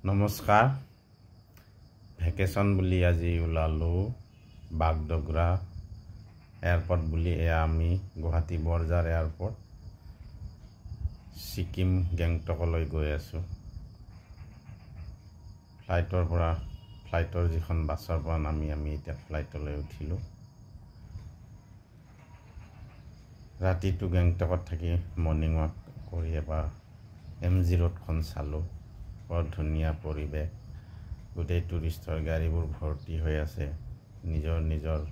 নমস্কাৰ ভেকেশ্যন বুলি আজি ওলালোঁ বাগডোগৰা এয়াৰপোৰ্ট বুলি এয়া আমি গুৱাহাটী বৰঝাৰ এয়াৰপোৰ্ট ছিকিম গেংটকলৈ গৈ আছোঁ ফ্লাইটৰ যিখন বাছৰ পৰা নামি আমি এতিয়া ফ্লাইটলৈ উঠিলোঁ ৰাতিটো গেংটকত থাকি মৰ্ণিং ৱাক কৰি এবাৰ MG ৰোডখন চালোঁ বৰ ধুনীয়া পৰিৱেশ গোটেই টুৰিষ্টৰ গাড়ীবোৰ ভৰ্তি হৈ আছে নিজৰ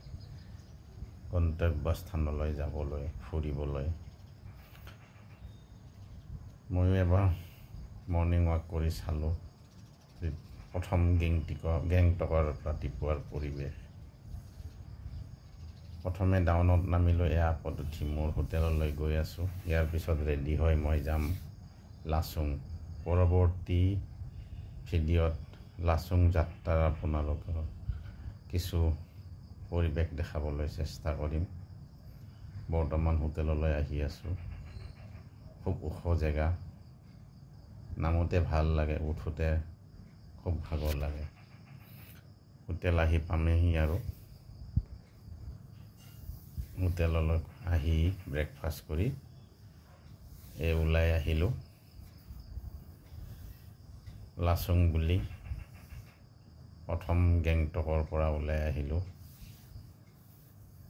গন্তব্যস্থানলৈ যাবলৈ ফুৰিবলৈ ময়ো এবাৰ মৰ্ণিং ৱাক কৰি চালোঁ প্ৰথম গেংটকৰ ৰাতিপুৱাৰ পৰিৱেশ প্ৰথমে ডাউনত নামিলোঁ এয়াৰপোৰ্ট উঠি মোৰ হোটেললৈ গৈ আছোঁ ইয়াৰ পিছত ৰেডি হৈ মই যাম লাচুং পৰৱৰ্তী ভিডিঅ'ত লাচুং যাত্ৰাৰ আপোনালোকৰ কিছু পৰিৱেশ দেখাবলৈ চেষ্টা কৰিম বৰ্তমান হোটেললৈ আহি আছোঁ খুব ওখ জেগা নামোতে ভাল লাগে উঠোতে খুব ভাগৰ লাগে হোটেল আহি পামেহি আৰু হোটেললৈ আহি ব্ৰেকফাষ্ট কৰি ওলাই আহিলোঁ লাচুং বুলি প্ৰথম গেংটকৰ পৰা ওলাই আহিলোঁ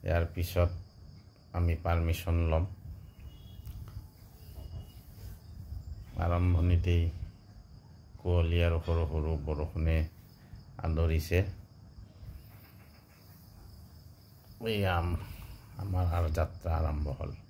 ইয়াৰ পিছত আমি পাৰ্মিশ্যন ল'ম আৰম্ভণিতেই কুঁৱলী আৰু সৰু সৰু বৰষুণে আদৰিছে আমাৰ যাত্ৰা আৰম্ভ হ'ল